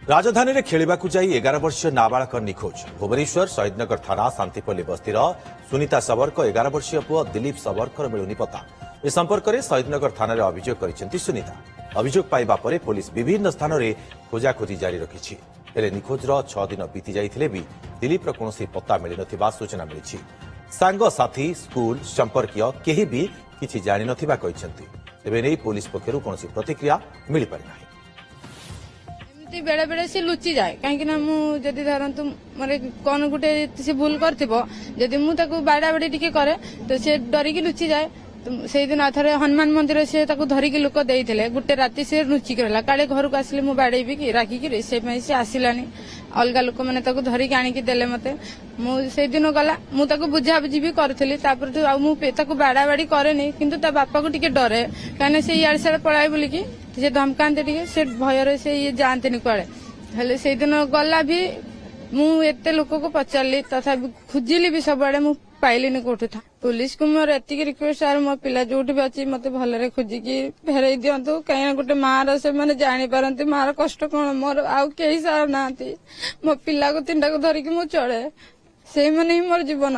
राजधानी में खेलवाकू जाई 11 वर्षीय नाबालक निखोज। भुवनेश्वर शहीदनगर थाना शांतिपल्ली बस्तीर सुनीता सबरक 11 वर्षीय पुओ दिलीप सबरकर मिलुनी पता। ए संपर्क में शहीदनगर थाना अभियोग कर सुनीता। अभियोग पाइबा परे पुलिस विभिन्न स्थान में खोजाखोजी जारी रखी। हेले निखोजर 6 दिन बीती जाइथिले भी दिलीपर कौन पत्ता मिल नथिबा सूचना मिली। सांग साथी स्कूल संपर्कीय केही भी किछि जानि नथिबा कहिसेंती। तेबे नै पुलिस पक्षरु कौन प्रतिक्रिया मिल पारि नाही। बेले बेले सी लुचि जाए कहीं मुझे धरतु मोर कौन गोटे सी भूल कर बाड़ा बाड़ी टी करे तो सी डरिकी लुचि जाए। से दिन आथरे हनुमान मंदिर से धरिकी लोक देते गोटे राति से लुचिक रहा काले घर को आसिले मुझे बाड़ेबी कि राखिकी से आसिलानी अलग लोक मैंने धरिकी आणिकी देले मते मुझे दिन गला मुझे बुझाबुझी भी करी बाड़ा बाड़ी करे किंतु ता बापा को टिके डरे कहीं से इे सियाड़े पलाए बोलिकी से धमकाते टे से भयर से ये जानते कड़े हेले से दिन गला भी मुझे लोक को पचारि तथा खोजिली भी सब आड़े पाइलिनी कौटू था। पुलिस को मोर एतिक रिक्वेस्ट आर मो पिला जो भी अच्छी मत भलरे खोजिकी फेरई दिंतु कहीं गोटे मार से मैंने जापारती मार कष्ट कौन मोर आउ कई सार ना मो पिला को 3 को धरिकी मु चले से मैंने ही मोर जीवन।